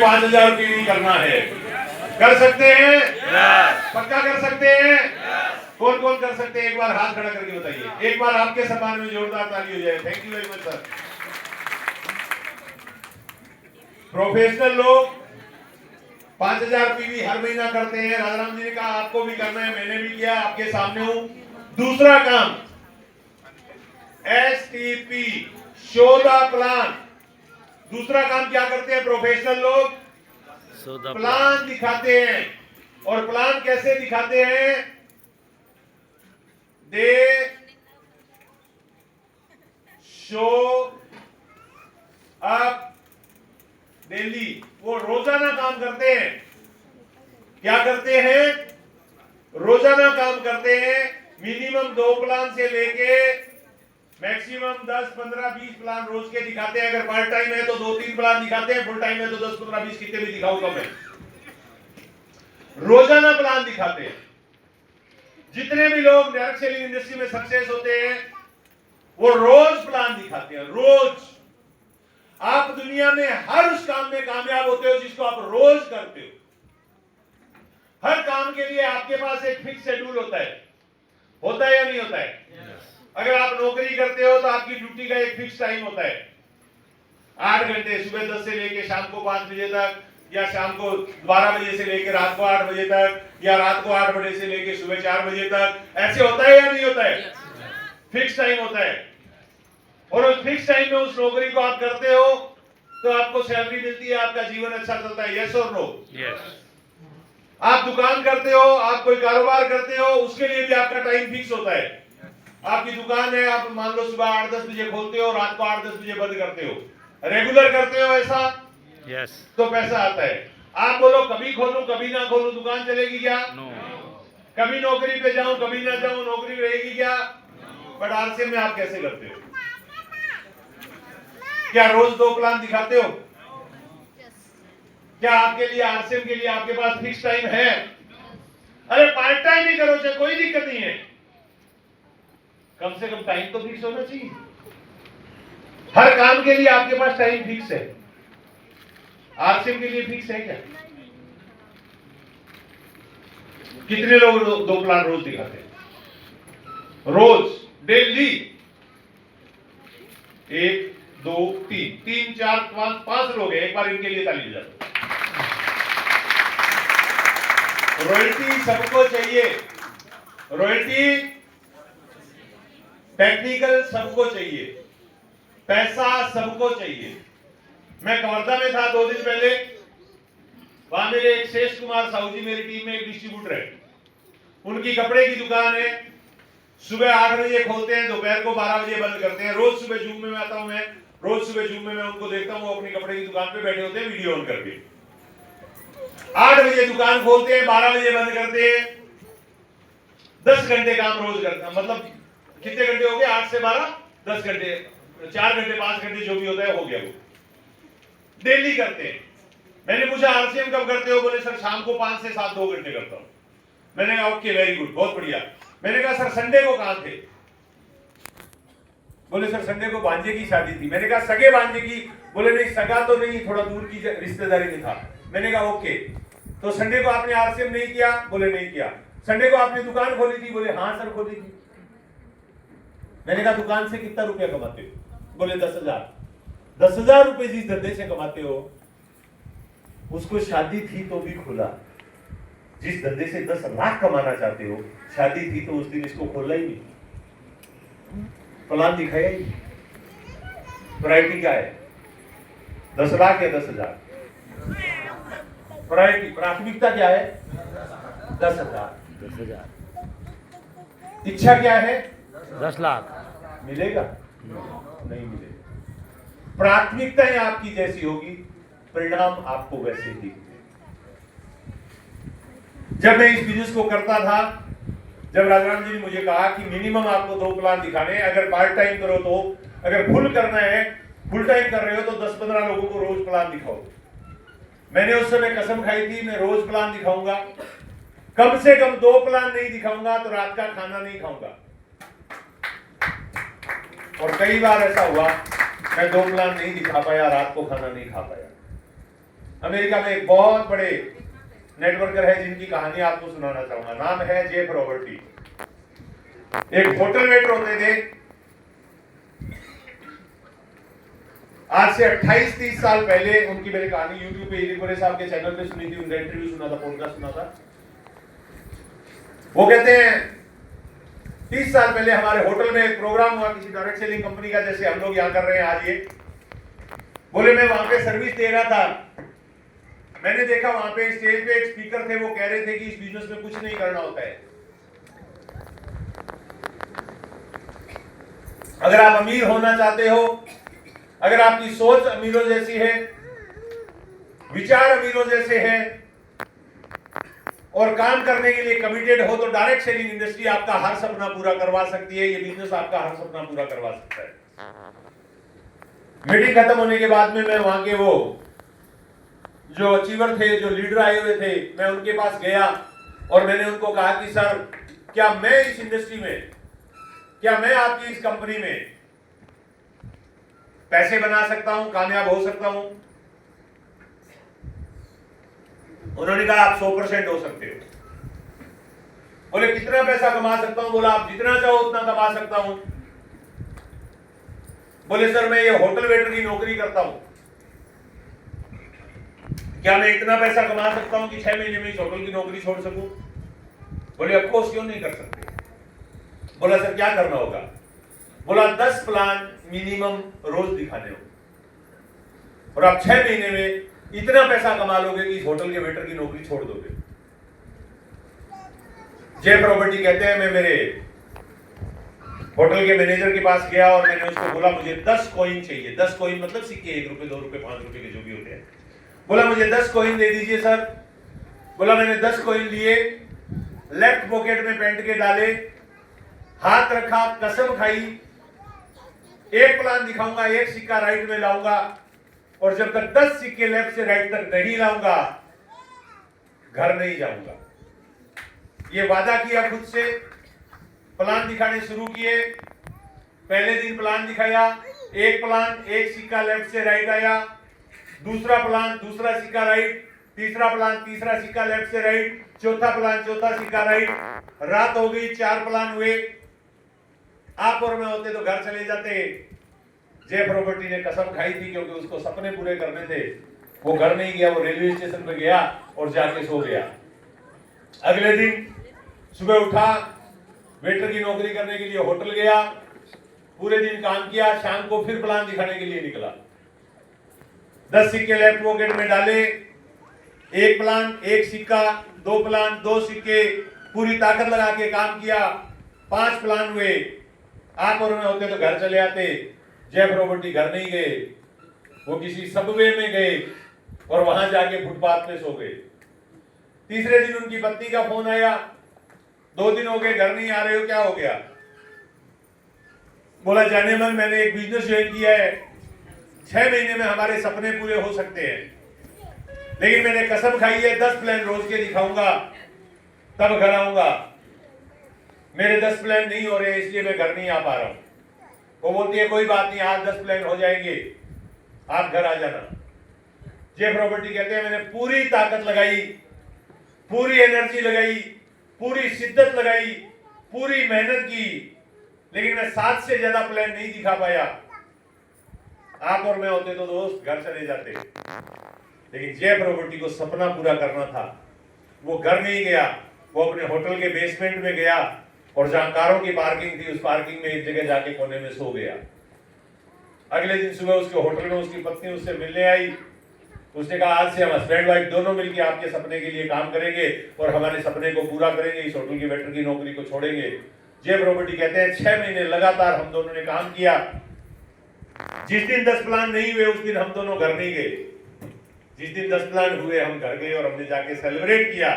5,000 रुपये भी करना है। कर सकते हैं? पक्का कर सकते हैं? कौन कौन कर सकते हैं? एक बार हाथ खड़ा करके बताइए। एक बार आपके सम्मान में जोरदार ताली हो जाए। Thank you very much sir. Professional लोग 5,000 रुपये भी हर महीना करते हैं। राजाराम जी ने कहा आपको भी करना है, मैंने भी किया, आपके सामने हूं। दूसरा काम STP, शो द प्लान। दूसरा काम क्या करते हैं प्रोफेशनल लोग? प्लान दिखाते हैं। और प्लान कैसे दिखाते हैं? दे शो अप डेली। वो रोजाना काम करते हैं। क्या करते हैं? रोजाना काम करते हैं। मिनिमम 2 प्लान से लेके मैक्सिमम 10, 15, 20 प्लान रोज के दिखाते हैं। अगर पार्ट टाइम है तो 2-3 प्लान दिखाते हैं, फुल टाइम है तो 10, 15, 20 कितने भी दिखाऊंगा मैं। रोजाना प्लान दिखाते हैं। जितने भी लोग डायरेक्ट सेलिंग इंडस्ट्री में सक्सेस होते हैं वो रोज प्लान दिखाते हैं। रोज। आप दुनिया में हर उस काम में कामयाब होते हो जिसको आप रोज करते हो। हर काम के लिए आपके पास एक फिक्स शेड्यूल होता है या नहीं होता है? अगर आप नौकरी करते हो तो आपकी ड्यूटी का एक फिक्स टाइम होता है, 8 घंटे, सुबह 10 से लेके शाम को 5 बजे तक, या शाम को 12 बजे से लेके रात को 8 बजे तक, या रात को 8 बजे से लेके सुबह 4 बजे तक। ऐसे होता है या नहीं होता है? फिक्स टाइम होता है। और उस फिक्स टाइम में उस नौकरी को आप करते हो तो आपको सैलरी मिलती है, आपका जीवन अच्छा चलता है। यस और नो? आप दुकान करते हो, आप कोई कारोबार करते हो, उसके लिए भी आपका टाइम फिक्स होता है। आपकी दुकान है, आप मान लो सुबह 8-10 बजे खोलते हो, रात को 8-10 बजे बंद करते हो। रेगुलर करते हो ऐसा? तो पैसा आता है। आप बोलो कभी खोलूं कभी ना खोलूं, दुकान चलेगी क्या? कभी नौकरी पे जाऊं कभी ना जाऊं, नौकरी रहेगी क्या? बट आरसीएम में आप कैसे करते हो? क्या रोज 2 प्लान दिखाते हो? क्या आपके लिए आरसीएम के लिए आपके पास फिक्स टाइम है? अरे पार्ट टाइम ही करो, चाहे कोई दिक्कत नहीं है, कम से कम टाइम तो फिक्स होना चाहिए। हर काम के लिए आपके पास टाइम फिक्स है। आरसीएम के लिए फिक्स है क्या? कितने लोग 2 प्लान रोज दिखाते हैं? रोज, डेली। 1, 2, 3, 3, 4, 5 लोग हैं। एक बार इनके लिए ताली बजाओ। रॉयल्टी सबको चाहिए। रॉयल्टी टेक्निकल सबको चाहिए। पैसा सबको चाहिए। मैं कवर्धा में था 2 दिन पहले। वहां मेरे एक शेष कुमार साहू जी मेरी टीम में एक डिस्ट्रीब्यूटर है। उनकी कपड़े की दुकान है। सुबह 8 बजे खोलते हैं, दोपहर को 12 बजे बंद करते हैं। रोज सुबह जूम में आता हूं मैं। रोज सुबह जूम में मैं उनको देखता हूं, वो अपनी कपड़े की दुकान पे बैठे होते हैं वीडियो ऑन करके। 8 बजे दुकान खोलते हैं, 12 बजे बंद करते हैं। 10 घंटे काम रोज करते हैं। मतलब कितने घंटे हो गए? 8 से 12, 10 घंटे, 4 घंटे 5 घंटे जो भी होता है हो गया। वो डेली करते हैं। मैंने पूछा आरसीएम कब करते हो? बोले सर शाम को 5 से 7 2 घंटे करता हूं। मैंने कहा ओके वेरी गुड, बहुत बढ़िया। मैंने कहा सर संडे को कहां थे? बोले सर संडे को भांजे की शादी थी। मैंने कहा सगे भांजे की? बोले नहीं सगा तो नहीं, थोड़ा दूर की रिश्तेदारी में था। मैंने कहा ओके, तो संडे को आपने आरसीएम नहीं किया? बोले नहीं किया। संडे को आपने दुकान खोली थी? बोले हाँ सर खोली थी। मैंने कहा दुकान से कितना रुपया कमाते हो? बोले 10,000। 10,000 रुपए जिस धंधे से कमाते हो उसको शादी थी तो भी खोला। जिस धंधे से 10 लाख कमाना चाहते हो, शादी थी तो उस दिन इसको खोला ही नहीं, प्लान दिखाया ही नहीं। प्रायोरिटी क्या है? 10 लाख या 10,000? प्रायोरिटी, प्राथमिकता क्या है? 10,000। इच्छा क्या है? 10 लाख। मिलेगा? नहीं मिलेगा। प्राथमिकताएं आपकी जैसी होगी, परिणाम आपको वैसे दिखते। जब मैं इस बिजनेस को करता था, जब राजाराम जी ने मुझे कहा कि मिनिमम आपको 2 प्लान दिखाने, अगर पार्ट टाइम करो तो, अगर फुल करना है, फुल टाइम कर रहे हो तो 10-15 लोगों को रोज प्लान दिखाओ। मैंने उस समय कसम खाई थी मैं रोज प्लान दिखाऊंगा, कम से कम 2 प्लान नहीं दिखाऊंगा तो रात का खाना नहीं खाऊंगा। और कई बार ऐसा हुआ मैं 2 प्लान नहीं दिखा पाया, रात को खाना नहीं खा पाया। अमेरिका में एक बहुत बड़े नेटवर्कर है जिनकी कहानी आपको सुनाना चाहूंगा। नाम है जेफ रॉबर्टी। एक होटल वेटर होते थे। आज से 28-30 साल पहले उनकी मैंने कहानी यूट्यूब पे इरिकोरे साहब के चैनल पे सुनी थी, उनका इंटरव्यू सुना था, पॉडकास्ट सुना था। वो कहते हैं 30 साल पहले हमारे होटल में एक प्रोग्राम हुआ किसी डायरेक्ट सेलिंग कंपनी का, जैसे हम लोग यहाँ कर रहे हैं आज ये। बोले मैं वहां पे सर्विस दे रहा था, मैंने देखा वहां पे स्टेज पे एक स्पीकर थे, वो कह रहे थे कि इस बिजनेस में कुछ नहीं करना होता है। अगर आप अमीर होना चाहते हो, अगर आपकी सोच अमीरों जैसी है, विचार अमीरों जैसे हैं और काम करने के लिए कमिटेड हो, तो डायरेक्ट सेलिंग इंडस्ट्री आपका हर सपना पूरा करवा सकती है। ये बिजनेस आपका हर सपना पूरा करवा सकता है। मीटिंग खत्म होने के बाद में मैं वहां के वो जो अचीवर थे, जो लीडर आए हुए थे, मैं उनके पास गया और मैंने उनको कहा कि सर, क्या मैं इस इंडस्ट्री में, क्या मैं आपकी इस कंपनी में पैसे बना सकता हूं, कामयाब हो सकता हूं? उन्होंने कहा आप 100% हो सकते हो। बोले कितना पैसा कमा सकता हूं? बोला आप जितना चाहो उतना कमा सकता हूं। बोले सर मैं ये होटल वेटर की नौकरी करता हूं, क्या मैं इतना पैसा कमा सकता हूं कि 6 महीने में इस होटल की नौकरी छोड़ सकूं? बोले ऑफ कोर्स, क्यों नहीं कर सकते। बोला सर क्या करना होगा? बोला 10 प्लान मिनिमम रोज दिखाने हो और आप 6 महीने में इतना पैसा कमा लोगे कि इस होटल के वेटर की नौकरी छोड़ दोगे। जेफ रॉबर्टी कहते हैं मैं मेरे होटल के मैनेजर के पास गया और मैंने उसको बोला मुझे 10 कॉइन चाहिए। 10 कॉइन मतलब सिक्के, 1 रुपए, 2 रुपए, 5 रुपए के जो भी होते हैं। बोला मुझे 10 कॉइन दे दीजिए सर। बोला मैंने 10 कॉइन लिए, लेफ्ट पॉकेट में पैंट के डाले, हाथ रखा, कसम खाई, एक प्लान दिखाऊंगा, एक सिक्का राइट में लाऊंगा और जब तक 10 सिक्के लेफ्ट से राइट तक नहीं लाऊंगा घर नहीं जाऊंगा। ये वादा किया खुद से। प्लान दिखाने शुरू किए। पहले दिन प्लान दिखाया, एक प्लान, एक सिक्का लेफ्ट से राइट आया, दूसरा प्लान, दूसरा सिक्का राइट, तीसरा प्लान, तीसरा सिक्का लेफ्ट से राइट, चौथा प्लान, चौथा सिक्का राइट। रात हो गई, 4 प्लान हुए। आप और मैं होते तो घर चले जाते। जेफ रॉबर्टी ने कसम खाई थी क्योंकि उसको सपने पूरे करने थे। वो घर नहीं गया, वो रेलवे स्टेशन पे गया और जाके सो गया। अगले दिन सुबह उठा, वेटर की नौकरी करने के लिए होटल गया, पूरे दिन काम किया, शाम को फिर प्लान दिखाने के लिए निकला। 10 सिक्के लेफ्ट पॉकेट में डाले, एक प्लान, एक सिक्का, 2 प्लान, 2 सिक्के, पूरी ताकत लगा के काम किया। 5 प्लान हुए। आप और मैं होते तो घर चले आते। जेफ रॉबर्टी घर नहीं गए, वो किसी सबवे में गए और वहां जाके फुटपाथ पे सो गए। तीसरे दिन उनकी पत्नी का फोन आया, 2 दिन हो गए घर नहीं आ रहे हो, क्या हो गया? बोला जाने मन मैंने एक बिजनेस ज्वाइन किया है, 6 महीने में हमारे सपने पूरे हो सकते हैं, लेकिन मैंने कसम खाई है 10 प्लान रोज के दिखाऊंगा तब घर आऊंगा। मेरे 10 प्लान नहीं हो रहे इसलिए मैं घर नहीं आ पा रहा हूं। वो बोलती है कोई बात नहीं, आज 10 प्लान हो जाएंगे, आप घर आ जाना। जेफ रॉबर्टी कहते हैं मैंने पूरी ताकत लगाई, पूरी एनर्जी लगाई, पूरी शिद्दत लगाई, पूरी मेहनत की, लेकिन मैं 7 से ज्यादा प्लान नहीं दिखा पाया। आप और मैं होते तो दोस्त घर चले जाते, लेकिन जेफ रॉबर्टी को सपना पूरा करना था। वो घर नहीं गया, वो अपने होटल के बेसमेंट में गया और जहां कारों की पार्किंग थी उस पार्किंग में एक जगह जाके कोने में सो गया। अगले दिन सुबह उसके होटल में उसकी पत्नी उससे मिलने आई। उसने कहा आज से हम हस्बैंड वाइफ दोनों मिलकर आपके सपने के लिए काम करेंगे और हमारे सपने को पूरा करेंगे, इस होटल की वेटर की नौकरी को छोड़ेंगे। जेफ रॉबर्टी कहते हैं 6 महीने लगातार हम दोनों ने काम किया। जिस दिन 10 प्लान नहीं हुए उस दिन हम दोनों घर नहीं गए। जिस दिन 10 प्लान हुए हम घर गए और हमने जाके सेलिब्रेट किया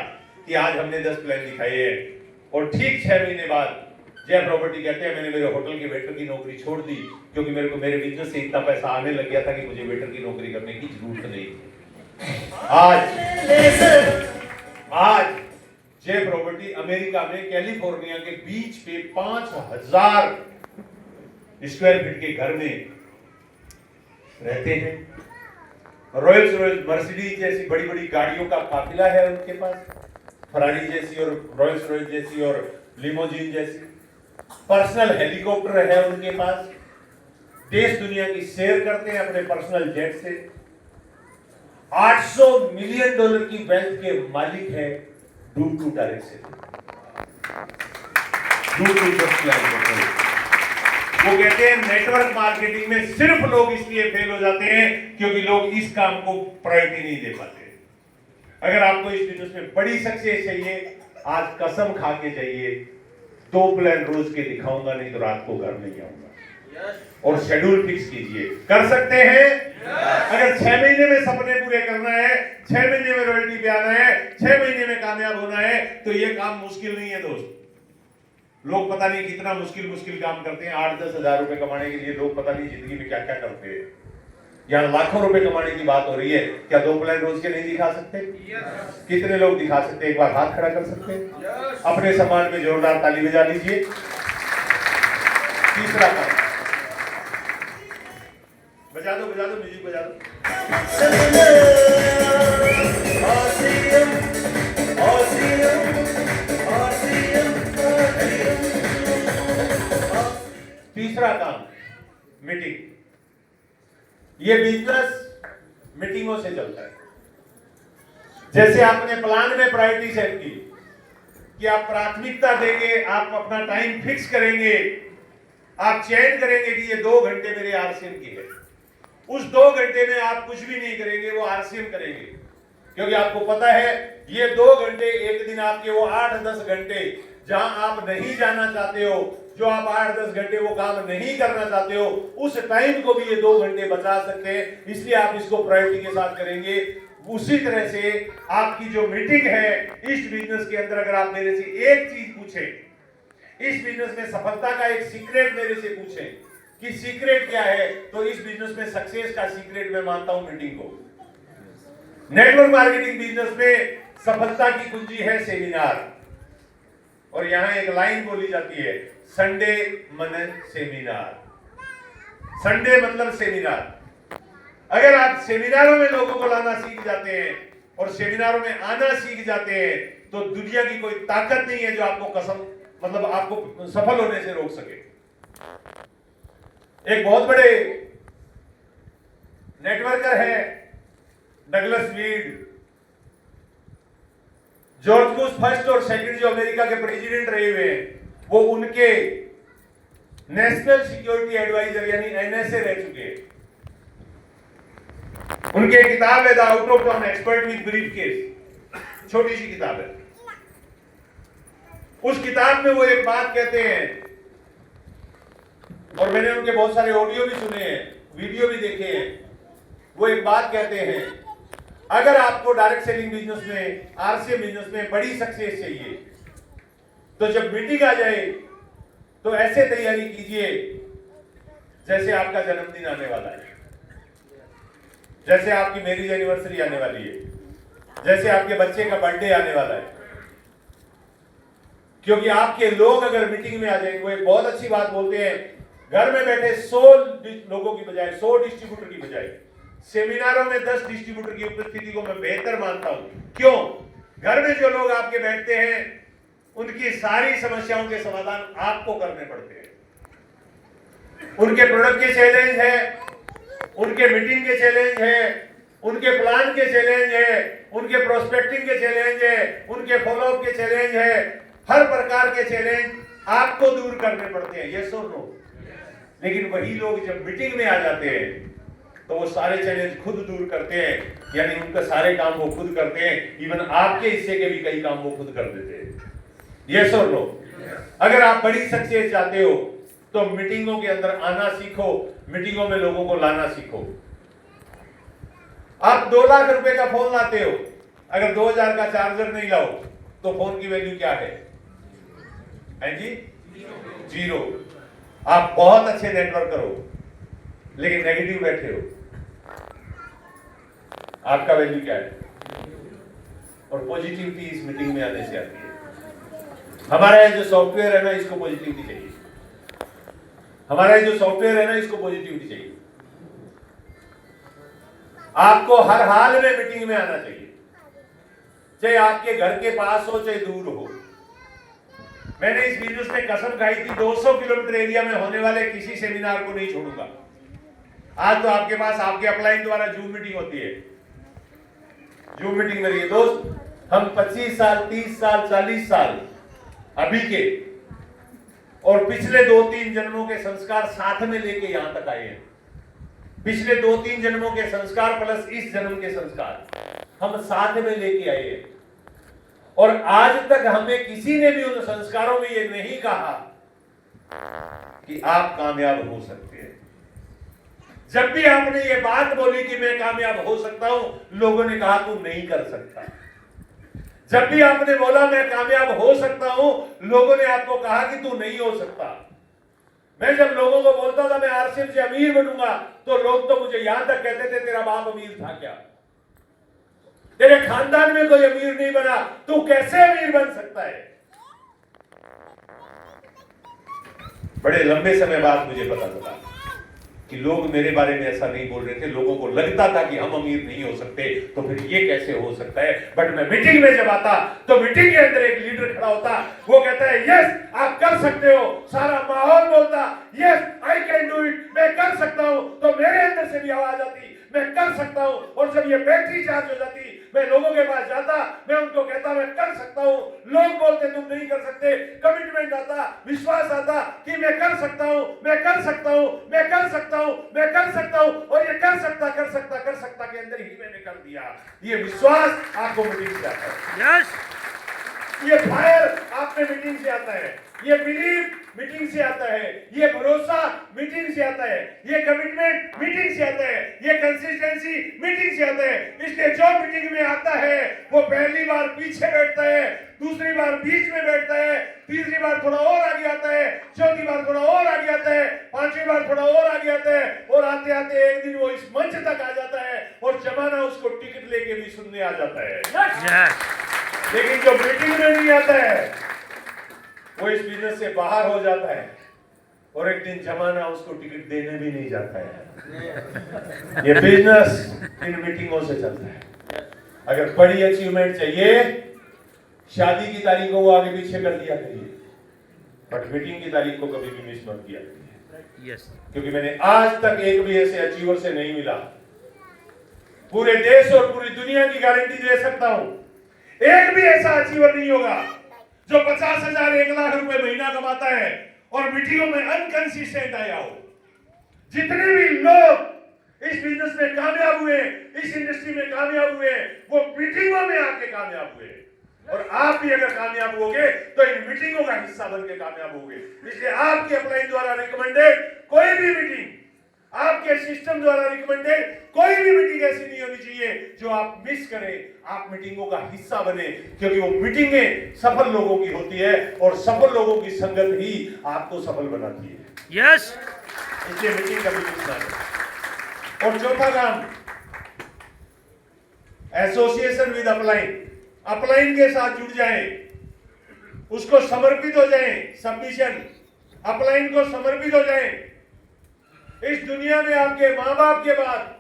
कि आज हमने 10 प्लान दिखाए हैं। और ठीक 6 महीने बाद जेफ रॉबर्टी कहते हैं मैंने मेरे होटल के वेटर की नौकरी छोड़ दी क्योंकि मेरे को मेरे बिजनेस से इतना पैसा आने लग गया था कि मुझे वेटर की नौकरी करने की जरूरत नहीं थी। आज जेफ रॉबर्टी अमेरिका में कैलिफोर्निया के बीच पे 5000 स्क्वायर फीट के घर में रहते हैं। रॉयल्स रॉयल्स मर्सिडीज जैसी बड़ी बड़ी गाड़ियों का काफिला है उनके पास, फरारी जैसी और रॉयल्स रॉयल्स जैसी और लिमोजिन जैसी, पर्सनल हेलीकॉप्टर है उनके पास, देश दुनिया की सैर करते हैं अपने पर्सनल जेट से, $800 मिलियन की वेल्थ के मालिक है डू टू डायरेक्ट से, डू टू जस्ट। वो कहते हैं नेटवर्क मार्केटिंग में सिर्फ लोग इसलिए फेल हो जाते हैं क्योंकि लोग इस काम को प्रायोरिटी नहीं दे पाते। अगर आपको इस बिजनेस में बड़ी सक्सेस चाहिए, आज कसम खा के चाहिए, 2 प्लान रोज के दिखाऊंगा, नहीं तो रात को घर नहीं आऊंगा। और शेड्यूल फिक्स कीजिए, कर सकते हैं। अगर 6 महीने में सपने पूरे करना है, 6 महीने में रॉयल्टी पे आना है, 6 महीने में कामयाब होना है, तो ये काम मुश्किल नहीं है दोस्त। लोग पता नहीं कितना मुश्किल काम करते हैं, 8-10 हजार रुपए कमाने के लिए लोग पता नहीं जिंदगी में क्या क्या करते हैं। यहाँ लाखों रुपए कमाने की बात हो रही है, क्या 2 प्लान रोज के नहीं दिखा सकते? कितने लोग दिखा सकते हैं? एक बार हाथ खड़ा कर सकते हैं? अपने सम्मान में जोरदार ताली बजा लीजिए। तीसरा काम, बजा दो म्यूजिक बजा दो। तीसरा काम, मीटिंग। ये बिजनेस मीटिंगों से चलता है। जैसे आपने प्लान में प्रायोरिटी सेट की कि आप प्राथमिकता देंगे, आप अपना टाइम फिक्स करेंगे, आप चयन करेंगे कि ये 2 घंटे मेरे आरसीएम की है। उस 2 घंटे में आप कुछ भी नहीं करेंगे, वो आरसीएम करेंगे, क्योंकि आपको पता है ये 2 घंटे एक दिन आपके वो 8-10 घंटे जहां आप नहीं जाना चाहते हो, जो आप 8-10 घंटे वो काम नहीं करना चाहते हो, उस टाइम को भी ये 2 घंटे बचा सकते हैं। इसलिए आप इसको प्रायोरिटी के साथ करेंगे। उसी तरह से आपकी जो मीटिंग है इस बिजनेस के अंदर, अगर आप मेरे से एक चीज पूछें, इस बिजनेस में सफलता का एक सीक्रेट मेरे से पूछें कि सीक्रेट क्या है, तो इस बिजनेस में सक्सेस का सीक्रेट मैं मानता हूं मीटिंग को। नेटवर्क मार्केटिंग बिजनेस में सफलता की कुंजी है सेमिनार। और यहां एक लाइन बोली जाती है, संडे मन सेमिनार। संडे मतलब सेमिनार। अगर आप सेमिनारों में लोगों को लाना सीख जाते हैं और सेमिनारों में आना सीख जाते हैं, तो दुनिया की कोई ताकत नहीं है जो आपको सफल होने से रोक सके। एक बहुत बड़े नेटवर्कर है Douglas weed, George Bush first और सेकंड जो अमेरिका के प्रेसिडेंट रहे हुए हैं, वो उनके नेशनल सिक्योरिटी एडवाइजर यानी एनएसए रह चुके हैं। उनकी किताब है the out of town expert with brief case, छोटी सी किताब है। उस किताब में वो एक बात कहते हैं, और मैंने उनके बहुत सारे ऑडियो भी सुने हैं, वीडियो भी देखे हैं। वो एक बात कहते हैं, अगर आपको डायरेक्ट सेलिंग बिजनेस में, आरसीएम बिजनेस में बड़ी सक्सेस चाहिए, तो जब मीटिंग आ जाए तो ऐसे तैयारी कीजिए जैसे आपका जन्मदिन आने वाला है, जैसे आपकी मैरिज एनिवर्सरी आने वाली है, जैसे आपके बच्चे का बर्थडे आने वाला है। क्योंकि आपके लोग अगर मीटिंग में आ जाएंगे, वो एक बहुत अच्छी बात बोलते हैं, घर में बैठे 100 लोगों की बजाय, 100 डिस्ट्रीब्यूटर की बजाय सेमिनारों में 10 डिस्ट्रीब्यूटर की उपस्थिति को मैं बेहतर मानता हूं। क्यों? घर में जो लोग आपके बैठते हैं उनकी सारी समस्याओं के समाधान आपको करने पड़ते हैं। उनके प्रोडक्ट के चैलेंज है, उनके मीटिंग के चैलेंज है, उनके प्लान के चैलेंज है, उनके प्रोस्पेक्टिंग के चैलेंज है, उनके फॉलोअप के चैलेंज है, हर प्रकार के चैलेंज आपको दूर करने पड़ते हैं। यस और नो? लेकिन वही लोग जब मीटिंग में आ जाते हैं तो वो सारे चैलेंज खुद दूर करते हैं, यानी उनका सारे काम वो खुद करते हैं, इवन आपके हिस्से के भी कई काम वो खुद कर देते हैं। यस और नो? अगर आप बड़ी सक्सेस चाहते हो तो मीटिंगों के अंदर आना सीखो, मीटिंगों में लोगों को लाना सीखो। आप 2 लाख रुपए का फोन लाते हो, अगर 2000 का चार्जर नहीं लाओ तो फोन की वैल्यू क्या है जी? 0। आप बहुत अच्छे नेटवर्कर हो लेकिन नेगेटिव बैठे हो, आपका वैल्यू क्या है? और पॉजिटिविटी इस मीटिंग में आने से आती है। हमारा जो सॉफ्टवेयर है ना, इसको पॉजिटिविटी चाहिए। हमारा जो सॉफ्टवेयर है ना, इसको पॉजिटिविटी चाहिए। आपको हर हाल में मीटिंग में आना चाहिए, चाहे आपके घर के पास हो चाहे दूर हो। मैंने इस बिजनेस में कसम खाई थी 200 किलोमीटर एरिया में होने वाले किसी सेमिनार को नहीं छोड़ूंगा। आज तो आपके पास आपके अपलाइन द्वारा जूम मीटिंग होती है। जूम मीटिंग में रहिए दोस्त, हम 25 साल 30 साल 40 साल अभी के और पिछले 2-3 जन्मों के संस्कार साथ में लेके यहां तक आए हैं। पिछले 2-3 जन्मों के संस्कार प्लस इस जन्म के संस्कार हम साथ में लेके आए हैं। और आज तक हमें किसी ने भी उन संस्कारों में ये नहीं कहा कि आप कामयाब हो सकते हैं। जब भी आपने ये बात बोली कि मैं कामयाब हो सकता हूं, लोगों ने कहा तू नहीं कर सकता। जब भी आपने बोला मैं कामयाब हो सकता हूं, लोगों ने आपको कहा कि तू नहीं हो सकता। मैं जब लोगों को बोलता था मैं आरसीएम से अमीर बनूंगा, तो लोग तो मुझे यहां तक कहते थे तेरा बाप अमीर था क्या, तेरे खानदान में कोई अमीर नहीं बना, तू कैसे अमीर बन सकता है। बड़े लंबे समय बाद मुझे पता चला कि लोग मेरे बारे में ऐसा नहीं बोल रहे थे। लोगों को लगता था कि हम अमीर नहीं हो सकते, तो फिर ये कैसे हो सकता है। बट मैं मीटिंग में जब आता तो मीटिंग के अंदर एक लीडर खड़ा होता, वो कहता है यस आप कर सकते हो। सारा माहौल बोलता yes I can do it, मैं कर सकता हूं। तो मेरे अंदर से भी आवाज आती मैं कर सकता हूं। और जब ये बैटरी चार्ज हो जाती, मैं लोगों के पास जाता, मैं उनको कहता मैं कर सकता हूं। लोग बोलते तुम नहीं कर सकते। कमिटमेंट आता, विश्वास आता कि मैं कर सकता हूं, मैं कर सकता हूं, मैं कर सकता हूं, मैं कर सकता हूं। और ये कर सकता के अंदर ही मैंने कर दिया। ये विश्वास आपको मीटिंग से आता है। यस, ये फायर आपने मीटिंग से आता है, ये बिलीव मीटिंग से आता है, ये भरोसा मीटिंग से आता है, ये कमिटमेंट मीटिंग से आता है, ये कंसिस्टेंसी मीटिंग से आता है। इसलिए जो मीटिंग में आता है वो पहली बार पीछे बैठता है, दूसरी बार बीच में बैठता है, तीसरी बार थोड़ा और आगे आता है, चौथी बार थोड़ा और आगे आता है, पांचवी बार थोड़ा और आगे आता है। और आते आते एक दिन वो इस मंच तक आ जाता है और जमाना उसको टिकट लेके भी सुनने आ जाता है। लेकिन जो मीटिंग में नहीं आता है वो इस बिजनेस से बाहर हो जाता है और एक दिन जमाना उसको टिकट देने भी नहीं जाता है। ये बिजनेस इन मीटिंगों से चलता है। अगर बड़ी अचीवमेंट चाहिए, शादी की तारीख को वो आगे पीछे कर दिया करिए, बट मीटिंग की तारीख को कभी भी मिस मत किया करिए। क्योंकि मैंने आज तक एक भी ऐसे अचीवर से नहीं मिला, पूरे देश और पूरी दुनिया की गारंटी दे सकता हूं, एक भी ऐसा अचीवर नहीं होगा जो 50,000 1 लाख रुपए महीना कमाता है और मीटिंगों में अनकंसिस्टेंट आया हो। जितने भी लोग इस बिजनेस में कामयाब हुए, इस इंडस्ट्री में कामयाब हुए, वो मीटिंगों में आके कामयाब हुए। और आप भी अगर कामयाब होगे तो इन मीटिंगों का हिस्सा बनके कामयाब होगे। इसलिए आपके अपलाइन द्वारा रिकमेंडेड कोई भी मीटिंग, आपके सिस्टम द्वारा रिकमेंडेड कोई भी मीटिंग ऐसी नहीं होनी चाहिए जो आप मिस करें। आप मीटिंगों का हिस्सा बने, क्योंकि वो मीटिंगें सफल लोगों की होती है और सफल लोगों की संगत ही आपको सफल बनाती है। यस, इसलिए मीटिंग कभी मिस ना करें। और चौथा काम, एसोसिएशन विद अपलाइन। अपलाइन के साथ जुड़ जाएं, उसको समर्पित हो जाएं, सबमिशन, अपलाइन को समर्पित हो जाएं। इस दुनिया में आपके मां बाप के बाद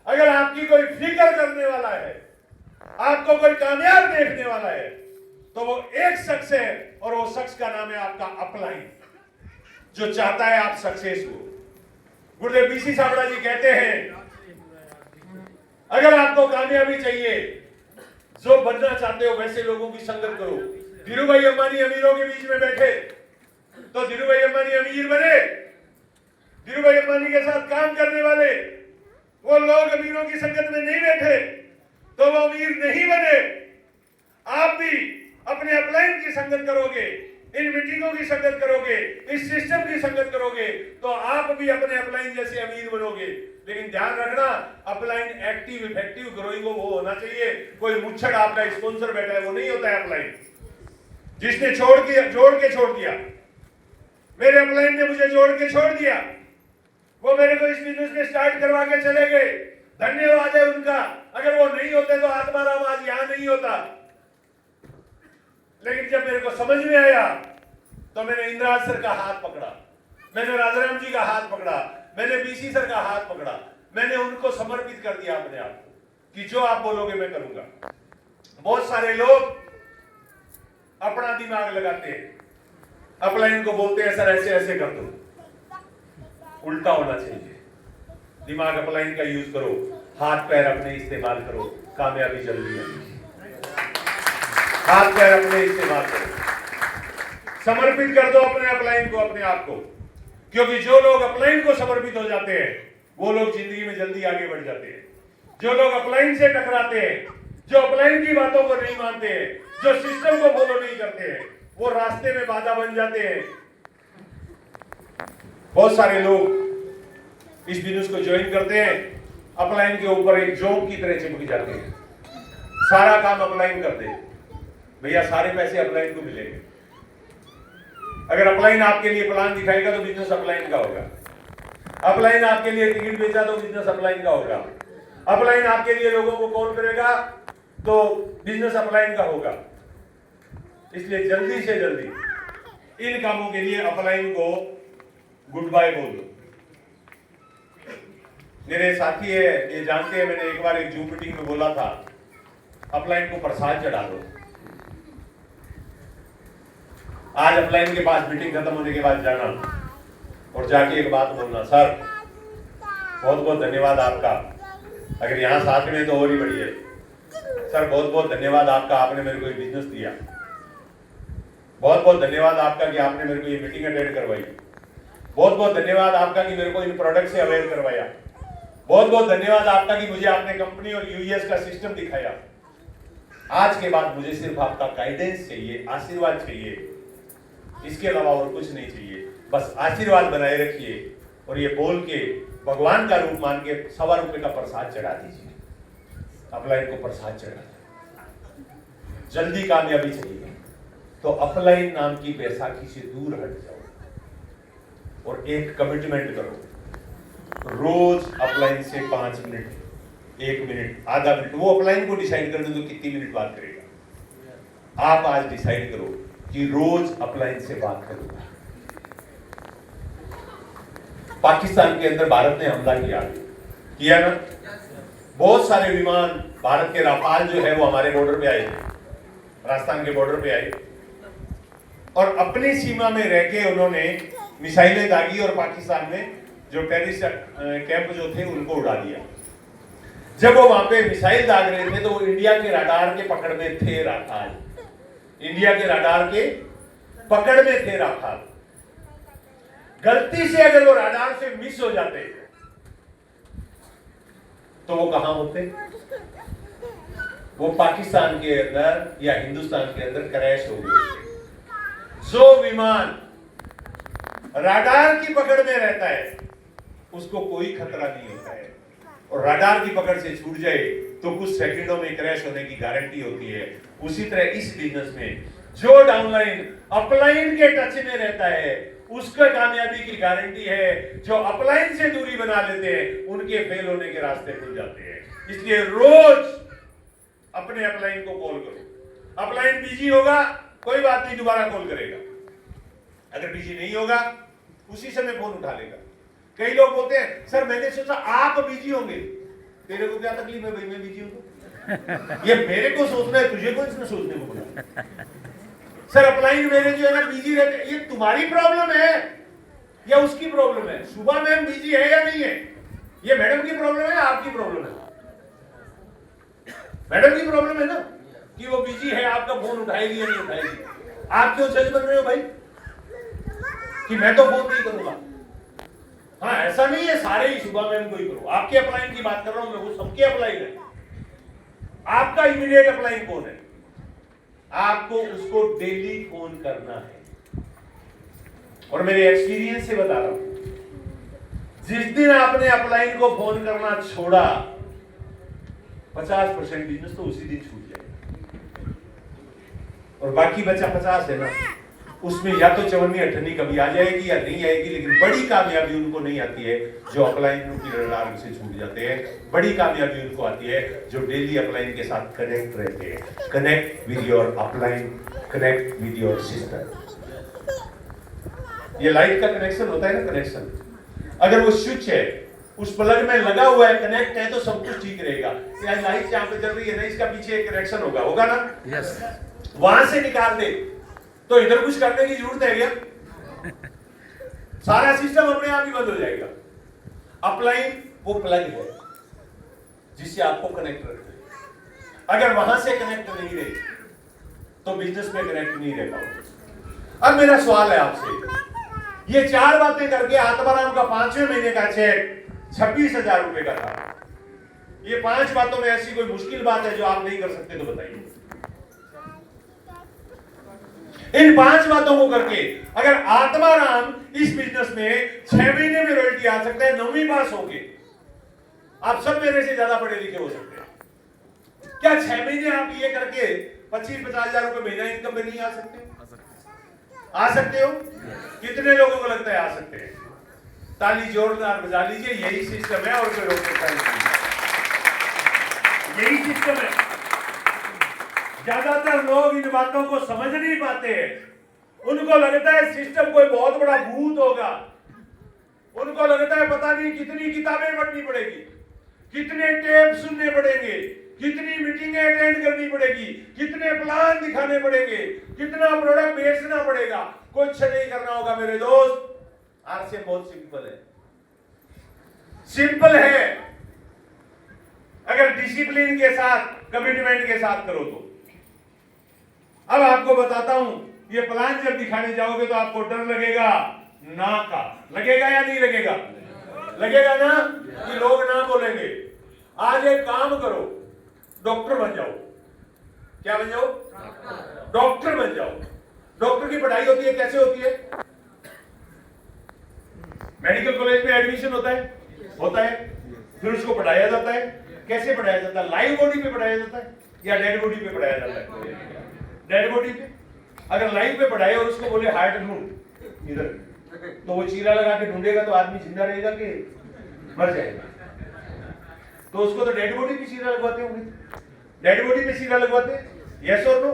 अगर आपकी कोई फिक्र करने वाला है, आपको कोई कामयाब देखने वाला है, तो वो एक शख्स है और वो शख्स का नाम है आपका अपलाइन, जो चाहता है आप सक्सेस हो। गुरुदेव बीसी साबड़ा जी कहते हैं अगर आपको कामयाबी चाहिए, जो बनना चाहते हो वैसे लोगों की संगत करो। धीरू भाई अंबानी अमीरों के बीच में बैठे तो धीरू भाई अंबानी अमीर बने। धीरू भाई अंबानी के साथ काम करने वाले वो लोग अमीरों की संगत में नहीं बैठे तो वो अमीर नहीं बने। आप भी अपने अपलाइन की संगत करोगे, इन मीटिंगों की संगत करोगे, इस सिस्टम की संगत करोगे, तो आप भी अपने अपलाइन जैसे अमीर बनोगे। लेकिन ध्यान रखना, अपलाइन एक्टिव इफेक्टिव ग्रोइंग वो होना चाहिए। कोई मुच्छड़ आपका स्पॉन्सर बैठा है वो नहीं होता है अपलाइन। जिसने जोड़ के छोड़ दिया, मेरे अपलाइन ने मुझे जोड़ के छोड़ दिया, वो मेरे को इस बिजनेस में स्टार्ट करवा के चले गए, धन्यवाद है उनका। अगर वो नहीं होते तो आत्माराम आज यहां नहीं होता। लेकिन जब मेरे को समझ में आया तो मैंने इंद्राज सर का हाथ पकड़ा, मैंने राजाराम जी का हाथ पकड़ा, मैंने बीसी सर का हाथ पकड़ा। मैंने उनको समर्पित कर दिया अपने आप को कि जो आप बोलोगे मैं करूंगा। बहुत सारे लोग अपना दिमाग लगाते हैं, अपलाइन को बोलते हैं सर ऐसे ऐसे कर दो, उल्टा होना चाहिए। दिमाग अपलाइन का यूज करो, हाथ पैर अपने इस्तेमाल करो, कामयाबी जल्दी आएगी। हाथ पैर अपने इस्तेमाल करो, समर्पित कर दो अपने अपलाइन को, अपने आप को, क्योंकि जो लोग अपलाइन को समर्पित हो जाते हैं वो लोग जिंदगी में जल्दी आगे बढ़ जाते हैं। जो लोग अपलाइन से टकराते हैं, जो अपलाइन की बातों को नहीं मानते हैं, जो सिस्टम को फॉलो नहीं करते हैं, वो रास्ते में बाधा बन जाते हैं। बहुत सारे लोग इस बिजनेस को ज्वाइन करते हैं, अपलाइन के ऊपर एक जॉब की तरह चिपक जाते हैं, सारा काम अपलाइन करते हैं। भैया सारे पैसे अपलाइन को मिलेंगे। अगर अपलाइन आपके लिए प्लान दिखाएगा तो बिजनेस अपलाइन का होगा। अपलाइन आपके लिए टिकट बेचा तो बिजनेस अपलाइन का होगा। अपलाइन आपके लिए लोगों को कॉल करेगा तो बिजनेस अपलाइन का होगा। इसलिए जल्दी से जल्दी इन कामों के लिए अपलाइन को गुड बाय बोल दो। मेरे साथी है, ये जानते हैं, मैंने एक बार एक जूम मीटिंग में बोला था अपलाइन को प्रसाद चढ़ा दो। आज अपलाइन के पास मीटिंग खत्म होने के बाद जाना और जाके एक बात बोलना, सर बहुत बहुत धन्यवाद आपका, अगर यहाँ साथ में तो और ही बढ़िया। सर बहुत बहुत धन्यवाद आपका, आपने मेरे को ये बिजनेस दिया। बहुत बहुत धन्यवाद आपका कि आपने मेरे को ये मीटिंग अटेंड करवाई। बहुत बहुत धन्यवाद आपका कि मेरे को इन प्रोडक्ट से अवेयर करवाया। बहुत बहुत धन्यवाद आपका कि मुझे आपने कंपनी और यूएस का सिस्टम दिखाया। आज के बाद मुझे सिर्फ आपका गाइडेंस चाहिए, आशीर्वाद चाहिए, इसके अलावा और कुछ नहीं चाहिए। बस आशीर्वाद बनाए रखिए और ये बोल के भगवान का रूप मान के ₹1.25 का प्रसाद चढ़ा दीजिए। अपलाइन को प्रसाद चढ़ा दीजिए। जल्दी कामयाबी चाहिए तो अपलाइन नाम की बैसाखी से दूर हट जाओ और एक कमिटमेंट करो, रोज अपलाइन से 5 मिनट, 1 मिनट, आधा मिनट, वो अपलाइन को डिसाइड कर दो कितनी मिनट बात करेगा। आप आज डिसाइड करो कि रोज अपलाइन से बात करूंगा। पाकिस्तान के अंदर भारत ने हमला किया ना, बहुत सारे विमान भारत के राफाल जो है वो हमारे बॉर्डर पे आए, राजस्थान के बॉर्डर पे आए और अपनी सीमा में रह के उन्होंने मिसाइलें दागी और पाकिस्तान में जो टेररिस्ट कैंप जो थे उनको उड़ा दिया। जब वो वहां पे मिसाइल दाग रहे थे तो वो इंडिया के रडार के पकड़ में थे राफाल, इंडिया के रडार के पकड़ में थे राफाल। गलती से अगर वो रडार से मिस हो जाते तो वो कहां होते? वो पाकिस्तान के अंदर या हिंदुस्तान के अंदर क्रैश हो गए। जो विमान रडार की पकड़ में रहता है उसको कोई खतरा नहीं होता है, और रडार की पकड़ से छूट जाए तो कुछ सेकंडों में क्रैश होने की गारंटी होती है। उसी तरह इस बिजनेस में जो डाउनलाइन अपलाइन के टच में रहता है उसका कामयाबी की गारंटी है। जो अपलाइन से दूरी बना लेते हैं उनके फेल होने के रास्ते खुल जाते हैं। इसलिए रोज अपने अपलाइन को कॉल करो। अपलाइन बिजी होगा कोई बात नहीं, दोबारा कॉल करेगा। अगर बिजी नहीं होगा उसी समय फोन उठा लेगा। कई लोग बोलते हैं सर मैंने सोचा आप बिजी होंगे, तेरे को क्या तकलीफ है भाई, मैं बिजी हूं। ये मेरे को सोचना है, तुझे को इसने सोचने को बोला। सर अपलाइन मेरे जो है ना बिजी रहते, ये तुम्हारी प्रॉब्लम है या उसकी प्रॉब्लम है? सुबह मैम बिजी है या नहीं है, ये मैडम की प्रॉब्लम है या आपकी प्रॉब्लम है? मैडम की प्रॉब्लम है ना कि वो बिजी है, आपका फोन उठाएगी या नहीं उठाएगी। आप क्यों जज बन रहे हो भाई कि मैं तो फोन नहीं करूंगा? हाँ ऐसा नहीं है सारे ही सुबह मैम को ही करो। आपके अपलाइन की बात कर रहा हूं मैं, वो सबके अपलाइन है। आपका इमीडिएट अपलाइन कौन है? आपको उसको डेली फोन करना है। और मेरे एक्सपीरियंस से बता रहा हूं, जिस दिन आपने अपलाइन को फोन करना छोड़ा 50% बिजनेस तो उसी दिन छूट जाएगा। और बाकी बचा 50 है ना, उसमें या तो चवन्नी अठन्नी कभी आ जाएगी या नहीं आएगी, लेकिन बड़ी कामयाबी उनको नहीं आती है जो अपलाइन की रडार से छूट जाते हैं। बड़ी कामयाबी उनको आती है जो डेली अपलाइन के साथ कनेक्ट रहते हैं। Connect with your upline, connect with your system. ये लाइट का कनेक्शन होता है ना, कनेक्शन, अगर वो स्विच है उस प्लग में लगा हुआ है, कनेक्ट है, तो सब कुछ ठीक रहेगा। यार लाइट यहाँ पे जल रही है ना, इसका पीछे एक कनेक्शन होगा ना। यस। वहां से निकाल दे तो इधर कुछ करने की जरूरत है क्या? सारा सिस्टम अपने आप ही बंद हो जाएगा। अपलाइन वो प्लग है जिससे आपको कनेक्ट रखते हैं। अगर वहां से कनेक्ट नहीं रहे तो बिजनेस में कनेक्ट नहीं रह पाओगे। अब मेरा सवाल है आपसे, ये 4 बातें करके आत्माराम का 5वें महीने का चेक 26,000 रुपए का था। ये 5 बातों में ऐसी कोई मुश्किल बात है जो आप नहीं कर सकते तो बताइए। इन 5 बातों को करके अगर आत्माराम इस बिजनेस में 6 महीने में रॉयल्टी आ सकता है, 9वीं पास होके, आप सब मेरे से ज्यादा पढ़े लिखे हो सकते हैं। क्या 6 महीने आप ये करके 25-50 हजार रुपए महीना इनकम में नहीं आ सकते? आ सकते हो? कितने लोगों को लगता है आ सकते हैं? ताली जोरदार बजा लीजिए। यही सिस्टम है और कोई रोक सकता नहीं। यही सिस्टम है। ज्यादातर लोग इन बातों को समझ नहीं पाते हैं। उनको लगता है सिस्टम कोई बहुत बड़ा भूत होगा। उनको लगता है पता नहीं कितनी किताबें पढ़नी पड़ेगी, कितने टेप सुनने पड़ेंगे, कितनी मीटिंगें अटेंड करनी पड़ेगी, कितने प्लान दिखाने पड़ेंगे, कितना प्रोडक्ट बेचना पड़ेगा। कुछ नहीं करना होगा मेरे दोस्त। आरसीएम बहुत सिंपल है। सिंपल है अगर डिसिप्लिन के साथ, कमिटमेंट के साथ करो तो। अब आपको बताता हूं, ये प्लान जब दिखाने जाओगे तो आपको डर लगेगा ना का। लगेगा या नहीं लगेगा? लगेगा ना कि लोग ना बोलेंगे। आज एक काम करो, डॉक्टर बन जाओ। क्या बन जाओ? डॉक्टर बन जाओ। डॉक्टर की पढ़ाई होती है, कैसे होती है? मेडिकल कॉलेज में एडमिशन होता है, फिर उसको पढ़ाया जाता है। कैसे पढ़ाया जाता है? लाइव बॉडी पे पढ़ाया जाता है या डेड बॉडी पे पढ़ाया जाता है? डेड बॉडी पे। अगर लाइव पे पढ़ाए और उसको बोले हार्ट ढूंढ इधर, तो वो चीरा लगा के ढूंढेगा तो आदमी जिंदा रहेगा कि मर जाएगा? तो उसको तो डेड बॉडी पे चीरा लगवाते होंगे। डेड बॉडी पे चीरा लगवाते, यस और नो?